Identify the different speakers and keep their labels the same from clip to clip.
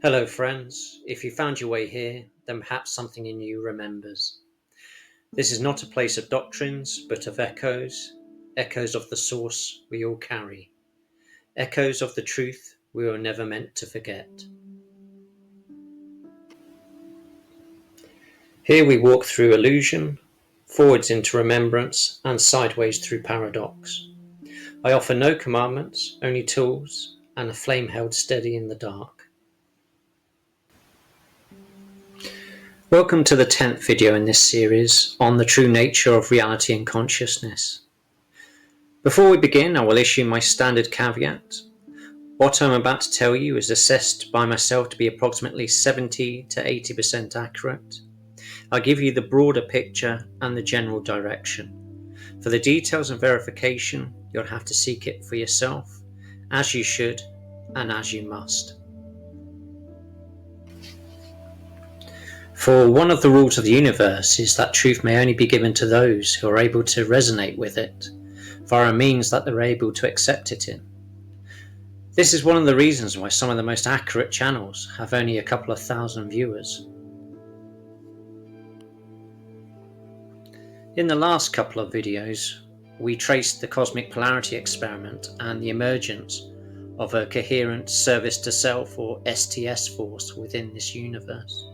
Speaker 1: Hello friends, if you found your way here, then perhaps something in you remembers. This is not a place of doctrines, but of echoes, echoes of the source we all carry, echoes of the truth we were never meant to forget. Here we walk through illusion, forwards into remembrance, and sideways through paradox. I offer no commandments, only tools, and a flame held steady in the dark. Welcome to the 10th video in this series on the true nature of reality and consciousness. Before we begin, I will issue my standard caveat. What I'm about to tell you is assessed by myself to be approximately 70 to 80% accurate. I'll give you the broader picture and the general direction. For the details and verification, you'll have to seek it for yourself, as you should and as you must. For one of the rules of the universe is that truth may only be given to those who are able to resonate with it, via means that they're able to accept it in. This is one of the reasons why some of the most accurate channels have only a couple of thousand viewers. In the last couple of videos, we traced the cosmic polarity experiment and the emergence of a coherent service to self or STS force within this universe.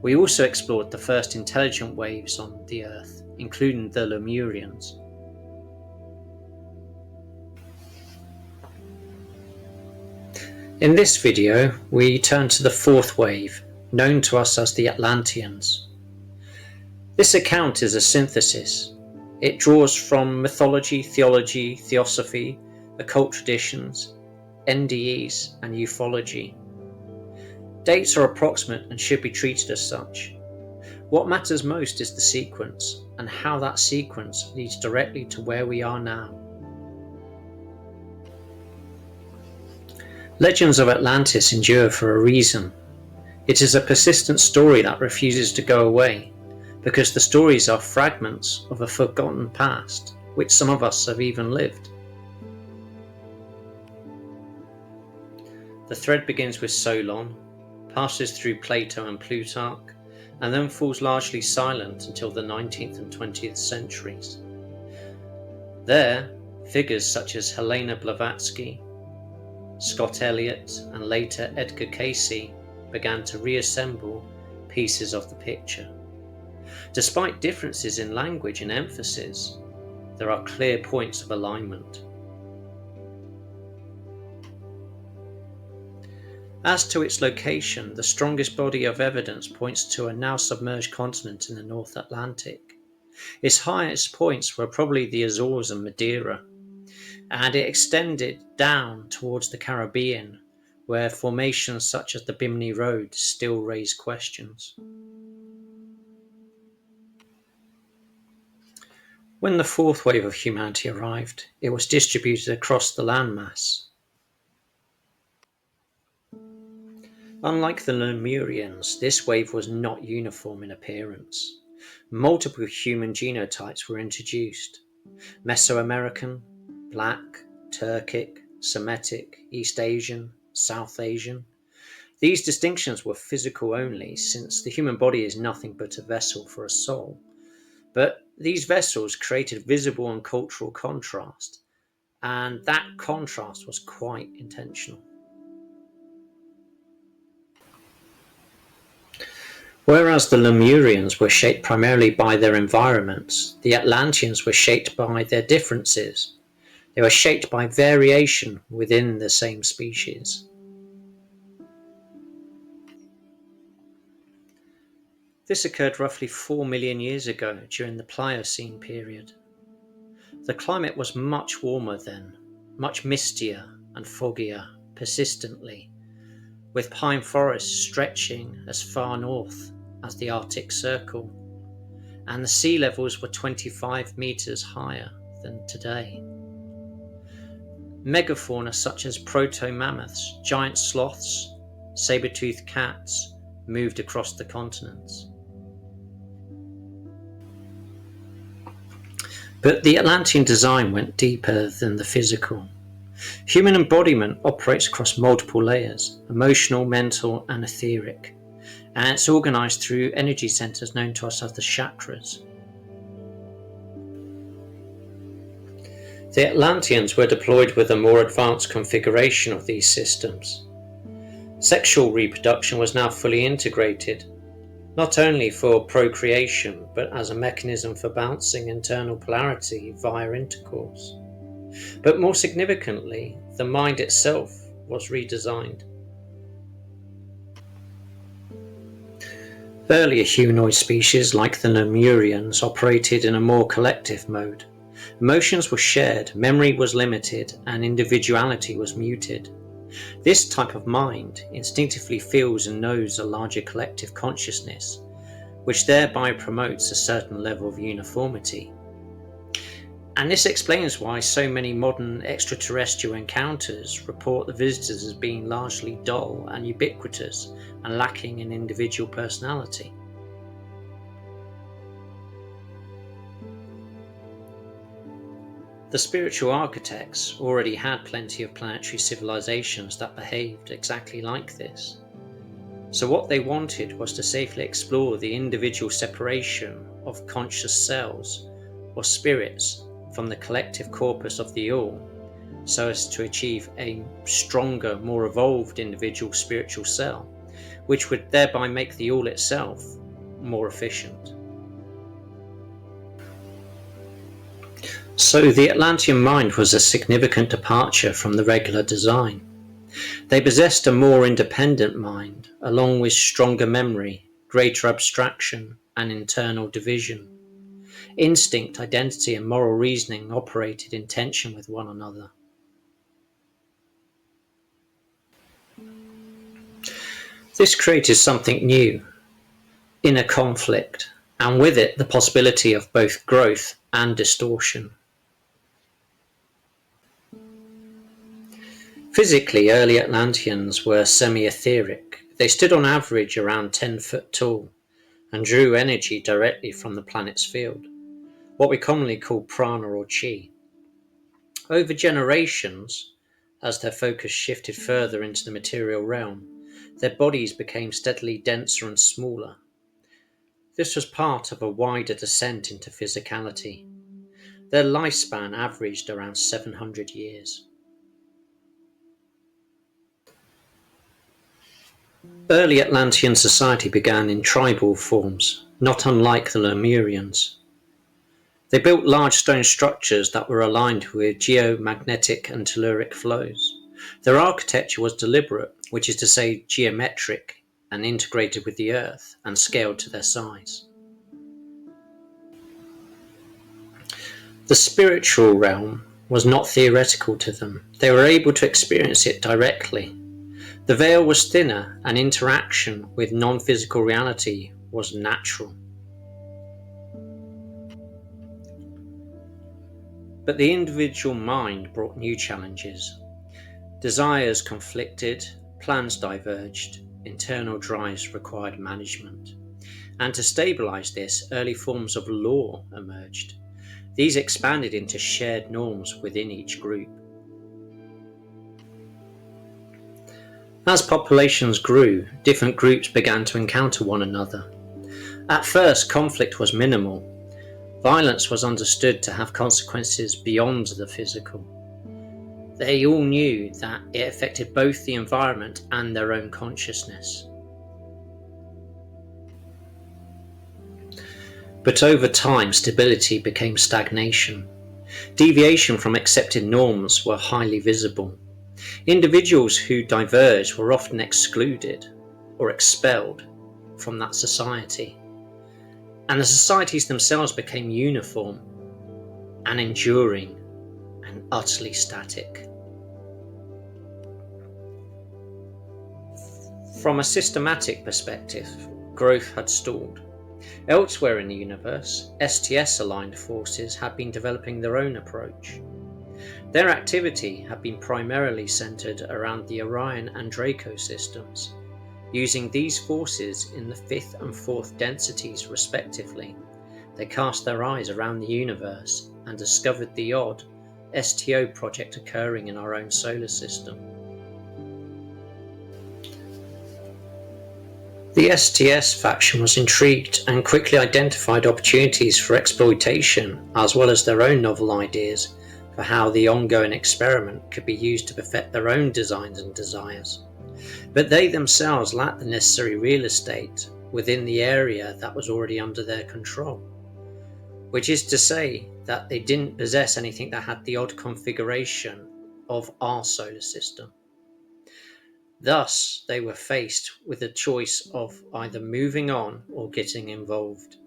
Speaker 1: We also explored the first intelligent waves on the Earth, including the Lemurians. In this video, we turn to the fourth wave, known to us as the Atlanteans. This account is a synthesis. It draws from mythology, theology, theosophy, occult traditions, NDEs, and ufology. Dates are approximate and should be treated as such. What matters most is the sequence, and how that sequence leads directly to where we are now. Legends of Atlantis endure for a reason. It is a persistent story that refuses to go away, because the stories are fragments of a forgotten past, which some of us have even lived. The thread begins with Solon, passes through Plato and Plutarch, and then falls largely silent until the 19th and 20th centuries. There, figures such as Helena Blavatsky, Scott Elliott, and later Edgar Cayce began to reassemble pieces of the picture. Despite differences in language and emphasis, there are clear points of alignment. As to its location, the strongest body of evidence points to a now submerged continent in the North Atlantic. Its highest points were probably the Azores and Madeira, and it extended down towards the Caribbean, where formations such as the Bimini Road still raise questions. When the fourth wave of humanity arrived, it was distributed across the landmass. Unlike the Lemurians, this wave was not uniform in appearance. Multiple human genotypes were introduced: Mesoamerican, Black, Turkic, Semitic, East Asian, South Asian. These distinctions were physical only, since the human body is nothing but a vessel for a soul. But these vessels created visible and cultural contrast, and that contrast was quite intentional. Whereas the Lemurians were shaped primarily by their environments, the Atlanteans were shaped by their differences. They were shaped by variation within the same species. This occurred roughly 4 million years ago during the Pliocene period. The climate was much warmer then, much mistier and foggier persistently, with pine forests stretching as far north as the Arctic Circle, and the sea levels were 25 meters higher than today. Megafauna such as proto-mammoths, giant sloths, saber-toothed cats moved across the continents. But the Atlantean design went deeper than the physical. Human embodiment operates across multiple layers: emotional, mental, and etheric, and it's organized through energy centers known to us as the chakras. The Atlanteans were deployed with a more advanced configuration of these systems. Sexual reproduction was now fully integrated, not only for procreation, but as a mechanism for balancing internal polarity via intercourse. But more significantly, the mind itself was redesigned. Earlier humanoid species like the Lemurians operated in a more collective mode. Emotions were shared, memory was limited, and individuality was muted. This type of mind instinctively feels and knows a larger collective consciousness, which thereby promotes a certain level of uniformity. And this explains why so many modern extraterrestrial encounters report the visitors as being largely dull and ubiquitous and lacking in individual personality. The spiritual architects already had plenty of planetary civilizations that behaved exactly like this. So what they wanted was to safely explore the individual separation of conscious selves or spirits from the collective corpus of the all, so as to achieve a stronger, more evolved individual spiritual cell, which would thereby make the all itself more efficient. So the Atlantean mind was a significant departure from the regular design. They possessed a more independent mind, along with stronger memory, greater abstraction, and internal division. Instinct, identity, and moral reasoning operated in tension with one another. This created something new, inner conflict, and with it the possibility of both growth and distortion. Physically, early Atlanteans were semi-etheric. They stood on average around 10 foot tall and drew energy directly from the planet's field, what we commonly call prana or chi. Over generations, as their focus shifted further into the material realm, their bodies became steadily denser and smaller. This was part of a wider descent into physicality. Their lifespan averaged around 700 years. Early Atlantean society began in tribal forms, not unlike the Lemurians. They built large stone structures that were aligned with geomagnetic and telluric flows. Their architecture was deliberate, which is to say geometric, and integrated with the earth and scaled to their size. The spiritual realm was not theoretical to them. They were able to experience it directly. The veil was thinner and interaction with non-physical reality was natural. But the individual mind brought new challenges. Desires conflicted, plans diverged, internal drives required management. And to stabilize this, early forms of law emerged. These expanded into shared norms within each group. As populations grew, different groups began to encounter one another. At first, conflict was minimal. Violence was understood to have consequences beyond the physical. They all knew that it affected both the environment and their own consciousness. But over time, stability became stagnation. Deviation from accepted norms were highly visible. Individuals who diverged were often excluded or expelled from that society. And the societies themselves became uniform and enduring and utterly static. From a systematic perspective, growth had stalled. Elsewhere in the universe, STS-aligned forces had been developing their own approach. Their activity had been primarily centered around the Orion and Draco systems, using these forces in the 5th and 4th densities respectively. They cast their eyes around the universe and discovered the odd, STO project occurring in our own solar system. The STS faction was intrigued and quickly identified opportunities for exploitation, as well as their own novel ideas for how the ongoing experiment could be used to perfect their own designs and desires. But they themselves lacked the necessary real estate within the area that was already under their control, which is to say that they didn't possess anything that had the odd configuration of our solar system. Thus, they were faced with a choice of either moving on or getting involved.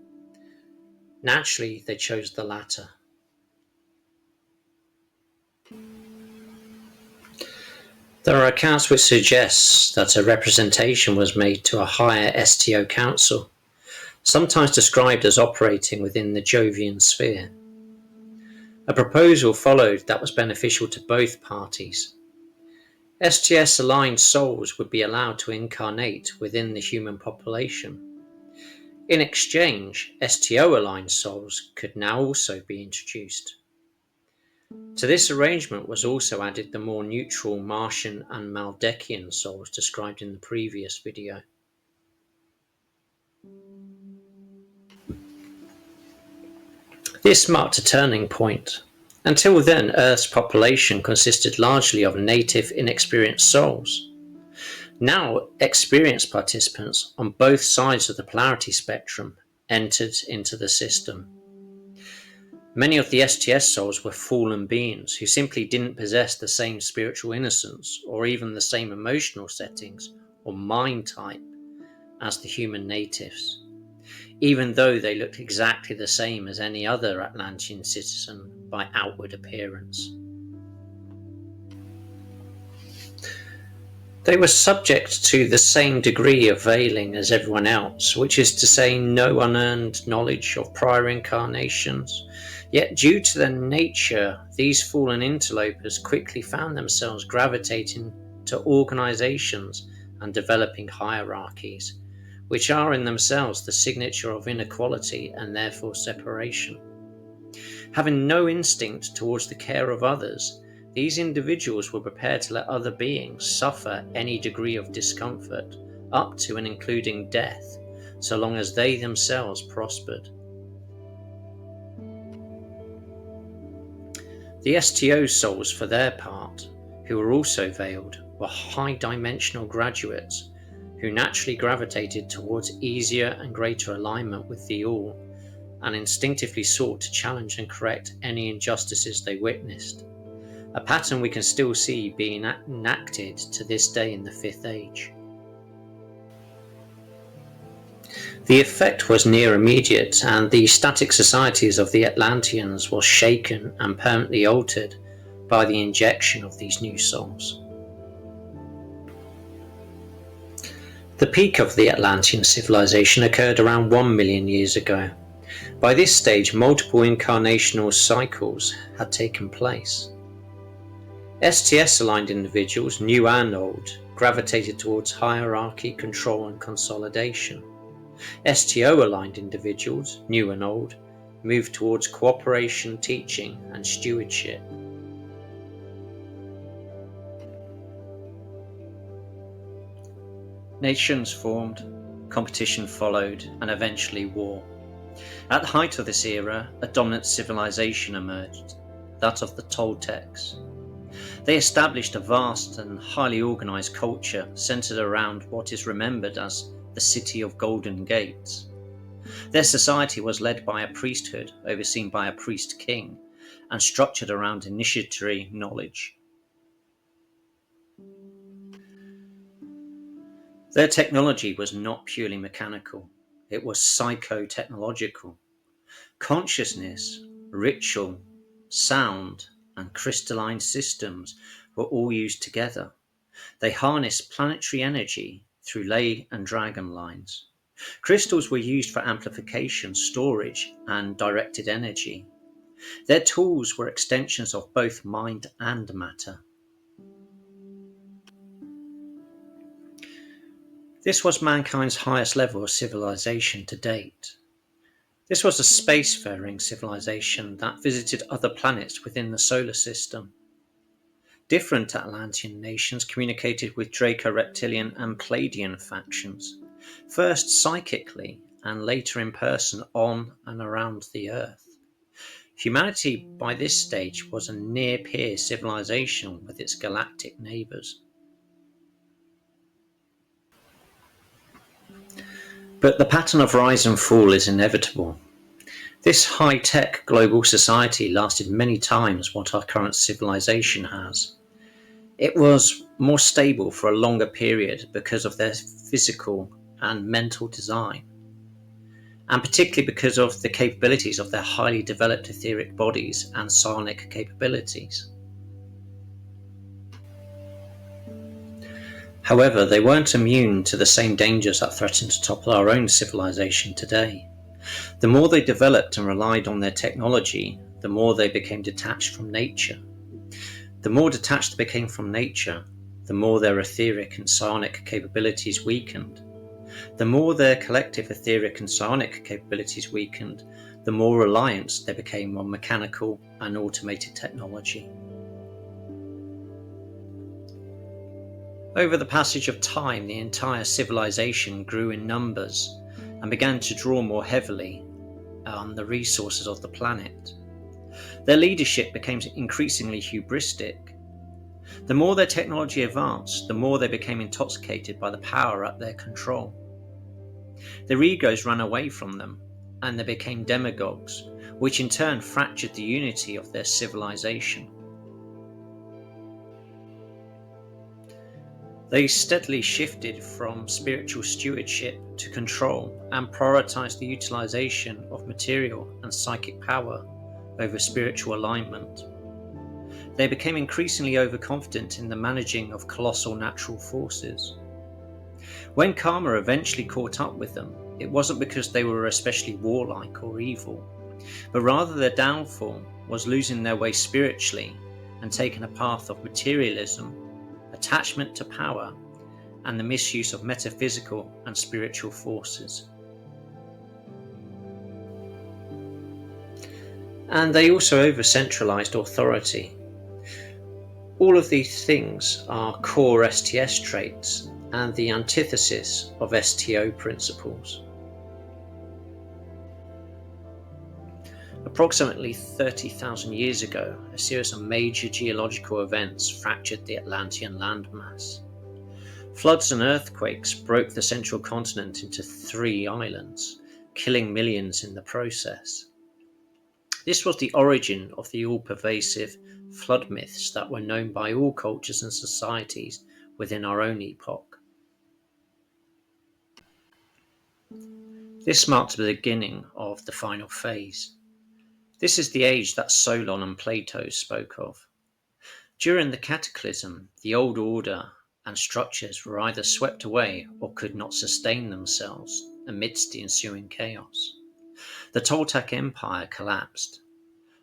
Speaker 1: Naturally, they chose the latter. There are accounts which suggest that a representation was made to a higher STO council, sometimes described as operating within the Jovian sphere. A proposal followed that was beneficial to both parties. STS-aligned souls would be allowed to incarnate within the human population. In exchange, STO-aligned souls could now also be introduced. To this arrangement was also added the more neutral Martian and Maldekian souls described in the previous video. This marked a turning point. Until then, Earth's population consisted largely of native, inexperienced souls. Now, experienced participants on both sides of the polarity spectrum entered into the system. Many of the STS souls were fallen beings who simply didn't possess the same spiritual innocence or even the same emotional settings or mind type as the human natives, even though they looked exactly the same as any other Atlantean citizen by outward appearance. They were subject to the same degree of veiling as everyone else, which is to say no unearned knowledge of prior incarnations. Yet due to their nature, these fallen interlopers quickly found themselves gravitating to organizations and developing hierarchies, which are in themselves the signature of inequality and therefore separation. Having no instinct towards the care of others, these individuals were prepared to let other beings suffer any degree of discomfort, up to and including death, so long as they themselves prospered. The STO souls, for their part, who were also veiled, were high-dimensional graduates who naturally gravitated towards easier and greater alignment with the All, and instinctively sought to challenge and correct any injustices they witnessed, a pattern we can still see being enacted to this day in the Fifth Age. The effect was near immediate, and the static societies of the Atlanteans was shaken and permanently altered by the injection of these new souls. The peak of the Atlantean civilization occurred around 1 million years ago. By this stage, multiple incarnational cycles had taken place. STS-aligned individuals, new and old, gravitated towards hierarchy, control and consolidation. STO-aligned individuals, new and old, moved towards cooperation, teaching and stewardship. Nations formed, competition followed, and eventually war. At the height of this era, a dominant civilization emerged, that of the Toltecs. They established a vast and highly organized culture centered around what is remembered as the City of Golden Gates. Their society was led by a priesthood overseen by a priest king and structured around initiatory knowledge. Their technology was not purely mechanical, it was psycho-technological. Consciousness, ritual, sound, and crystalline systems were all used together. They harnessed planetary energy through ley and dragon lines. Crystals were used for amplification, storage, and directed energy. Their tools were extensions of both mind and matter. This was mankind's highest level of civilization to date. This was a spacefaring civilization that visited other planets within the solar system. Different Atlantean nations communicated with Draco-Reptilian and Pleiadian factions, first psychically and later in person on and around the Earth. Humanity by this stage was a near-peer civilization with its galactic neighbours. But the pattern of rise and fall is inevitable. This high-tech global society lasted many times what our current civilization has. It was more stable for a longer period because of their physical and mental design, and particularly because of the capabilities of their highly developed etheric bodies and psionic capabilities. However, they weren't immune to the same dangers that threaten to topple our own civilization today. The more they developed and relied on their technology, the more they became detached from nature. The more detached they became from nature, the more their etheric and psionic capabilities weakened. The more their collective etheric and psionic capabilities weakened, the more reliant they became on mechanical and automated technology. Over the passage of time, the entire civilization grew in numbers and began to draw more heavily on the resources of the planet. Their leadership became increasingly hubristic. The more their technology advanced, the more they became intoxicated by the power at their control. Their egos ran away from them, and they became demagogues, which in turn fractured the unity of their civilization. They steadily shifted from spiritual stewardship to control and prioritized the utilization of material and psychic power over spiritual alignment. They became increasingly overconfident in the managing of colossal natural forces. When karma eventually caught up with them, it wasn't because they were especially warlike or evil, but rather their downfall was losing their way spiritually and taking a path of materialism, attachment to power, and the misuse of metaphysical and spiritual forces. And they also over-centralized authority. All of these things are core STS traits and the antithesis of STO principles. Approximately 30,000 years ago, a series of major geological events fractured the Atlantean landmass. Floods and earthquakes broke the central continent into 3 islands, killing millions in the process. This was the origin of the all-pervasive flood myths that were known by all cultures and societies within our own epoch. This marked the beginning of the final phase. This is the age that Solon and Plato spoke of. During the cataclysm, the old order and structures were either swept away or could not sustain themselves amidst the ensuing chaos. The Toltec Empire collapsed,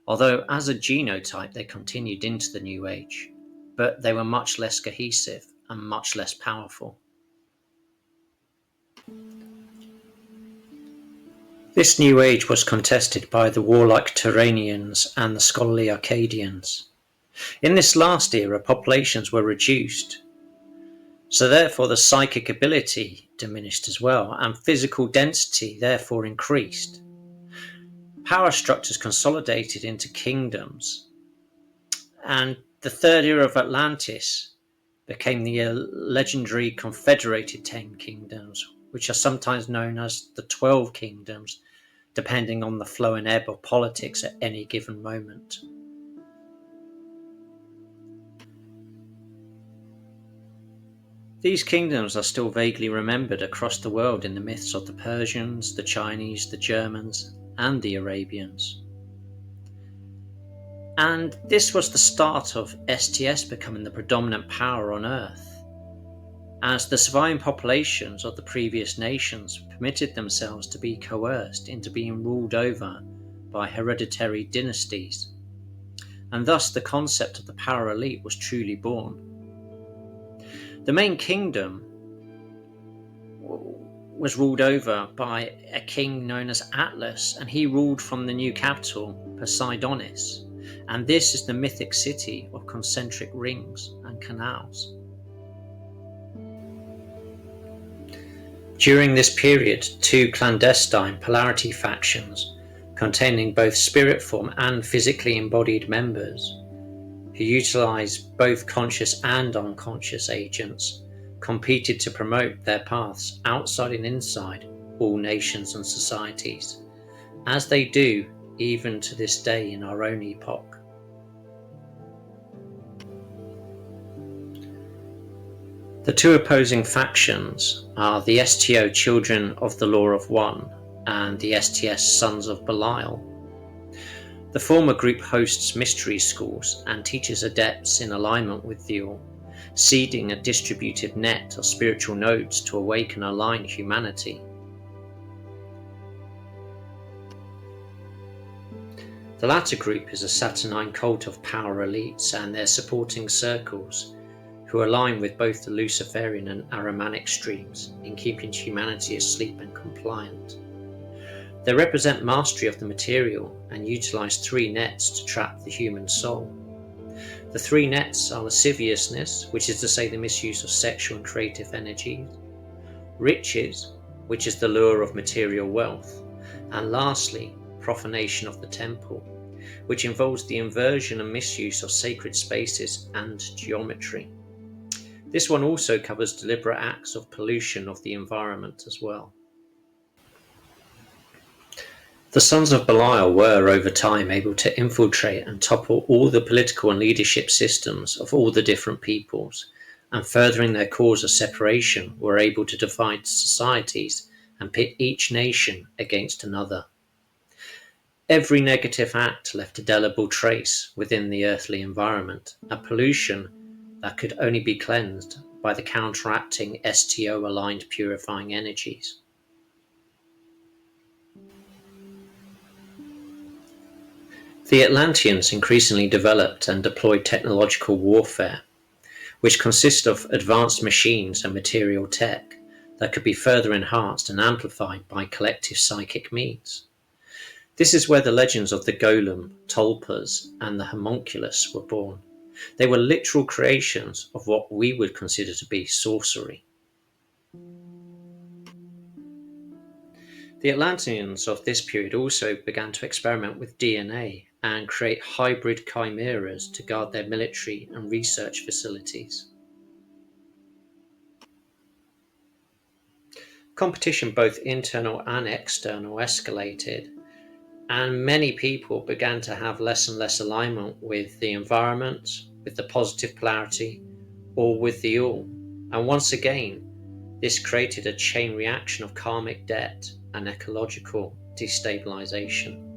Speaker 1: although as a genotype they continued into the New Age, but they were much less cohesive and much less powerful. This New Age was contested by the warlike Turanians and the scholarly Akkadians. In this last era, populations were reduced, so therefore the psychic ability diminished as well, and physical density therefore increased. Power structures consolidated into kingdoms, and the third era of Atlantis became the legendary Confederated 10 Kingdoms, which are sometimes known as the 12 Kingdoms, depending on the flow and ebb of politics at any given moment. These kingdoms are still vaguely remembered across the world in the myths of the Persians, the Chinese, the Germans, and the Arabians. And this was the start of STS becoming the predominant power on Earth, as the surviving populations of the previous nations permitted themselves to be coerced into being ruled over by hereditary dynasties, and thus the concept of the power elite was truly born. The main kingdom was ruled over by a king known as Atlas, and he ruled from the new capital, Poseidonis. And this is the mythic city of concentric rings and canals. During this period, two clandestine Polarity factions, containing both spirit form and physically embodied members, who utilised both conscious and unconscious agents, competed to promote their paths outside and inside all nations and societies, as they do even to this day in our own epoch. The two opposing factions are the STO Children of the Law of One and the STS Sons of Belial. The former group hosts mystery schools and teaches adepts in alignment with the All, seeding a distributed net of spiritual nodes to awaken and align humanity. The latter group is a saturnine cult of power elites and their supporting circles, who align with both the Luciferian and Ahrimanic streams in keeping humanity asleep and compliant. They represent mastery of the material and utilize three nets to trap the human soul. The three nets are lasciviousness, which is to say the misuse of sexual and creative energies, riches, which is the lure of material wealth, and lastly, profanation of the temple, which involves the inversion and misuse of sacred spaces and geometry. This one also covers deliberate acts of pollution of the environment as well. The Sons of Belial were, over time, able to infiltrate and topple all the political and leadership systems of all the different peoples, and furthering their cause of separation, were able to divide societies and pit each nation against another. Every negative act left a delible trace within the earthly environment, a pollution that could only be cleansed by the counteracting STO-aligned purifying energies. The Atlanteans increasingly developed and deployed technological warfare, which consist of advanced machines and material tech that could be further enhanced and amplified by collective psychic means. This is where the legends of the golem, tulpas, and the homunculus were born. They were literal creations of what we would consider to be sorcery. The Atlanteans of this period also began to experiment with DNA and create hybrid chimeras to guard their military and research facilities. Competition, both internal and external, escalated, and many people began to have less and less alignment with the environment, with the positive polarity, or with the all. And once again, this created a chain reaction of karmic debt and ecological destabilization.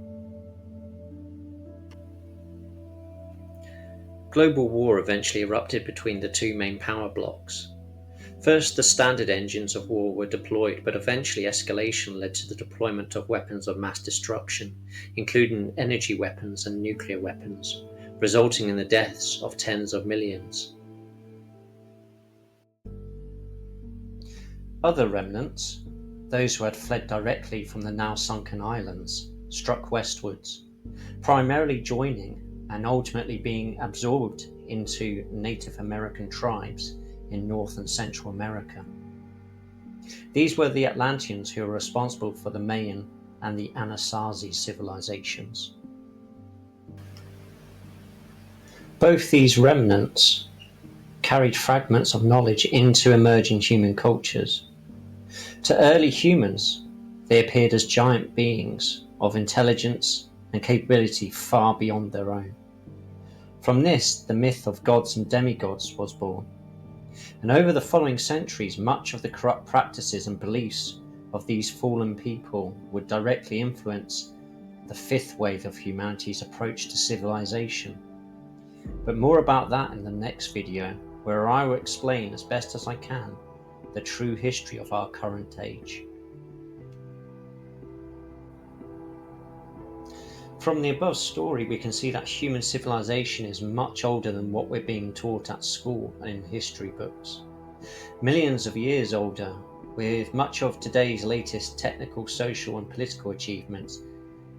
Speaker 1: Global war eventually erupted between the two main power blocs. First, the standard engines of war were deployed, but eventually escalation led to the deployment of weapons of mass destruction, including energy weapons and nuclear weapons, resulting in the deaths of tens of millions. Other remnants, those who had fled directly from the now sunken islands, struck westwards, primarily joining and ultimately being absorbed into Native American tribes in North and Central America. These were the Atlanteans who were responsible for the Mayan and the Anasazi civilizations. Both these remnants carried fragments of knowledge into emerging human cultures. To early humans, they appeared as giant beings of intelligence and capability far beyond their own. From this, the myth of gods and demigods was born. And over the following centuries, much of the corrupt practices and beliefs of these fallen people would directly influence the fifth wave of humanity's approach to civilization. But more about that in the next video, where I will explain as best as I can the true history of our current age. From the above story, we can see that human civilization is much older than what we're being taught at school and in history books. Millions of years older with much of today's latest technical, social and political achievements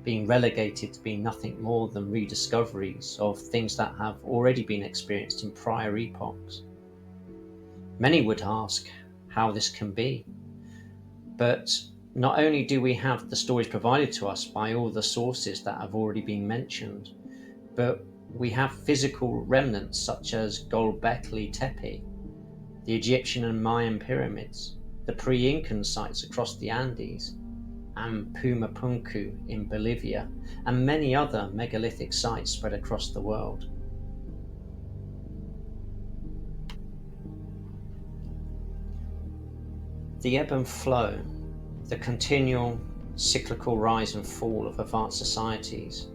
Speaker 1: being relegated to being nothing more than rediscoveries of things that have already been experienced in prior epochs. Many would ask how this can be, but not only do we have the stories provided to us by all the sources that have already been mentioned, but we have physical remnants such as Göbekli Tepe, the Egyptian and Mayan pyramids, the pre-Incan sites across the Andes, and Pumapunku in Bolivia, and many other megalithic sites spread across the world. The ebb and flow, the continual cyclical rise and fall of advanced societies,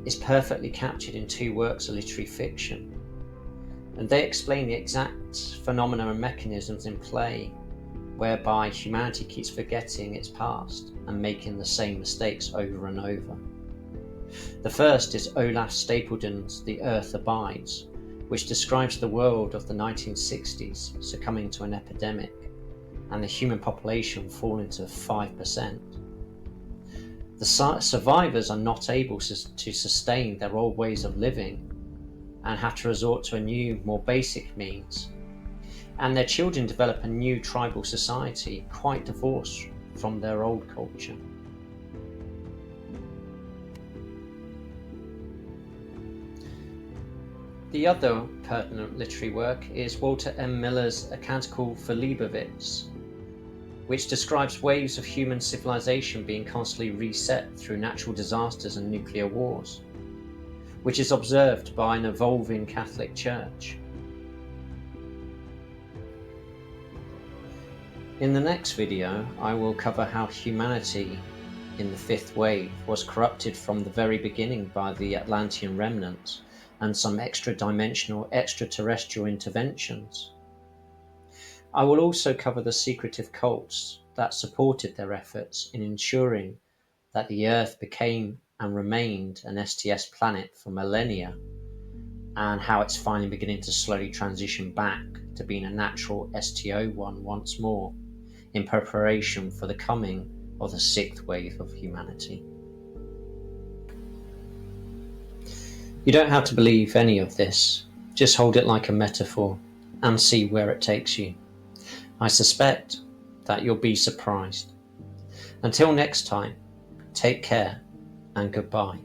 Speaker 1: is perfectly captured in two works of literary fiction, and they explain the exact phenomena and mechanisms in play whereby humanity keeps forgetting its past and making the same mistakes over and over. The first is Olaf Stapledon's The Earth Abides, which describes the world of the 1960s succumbing to an epidemic and the human population falling to 5%. The survivors are not able to sustain their old ways of living and have to resort to a new, more basic means. And their children develop a new tribal society quite divorced from their old culture. The other pertinent literary work is Walter M. Miller's A Canticle for Leibowitz, which describes waves of human civilization being constantly reset through natural disasters and nuclear wars, which is observed by an evolving Catholic Church. In the next video, I will cover how humanity in the fifth wave was corrupted from the very beginning by the Atlantean remnants and some extra-dimensional extraterrestrial interventions. I will also cover the secretive cults that supported their efforts in ensuring that the Earth became and remained an STS planet for millennia, and how it's finally beginning to slowly transition back to being a natural STO one once more, in preparation for the coming of the sixth wave of humanity. You don't have to believe any of this, just hold it like a metaphor and see where it takes you. I suspect that you'll be surprised. Until next time, take care and goodbye.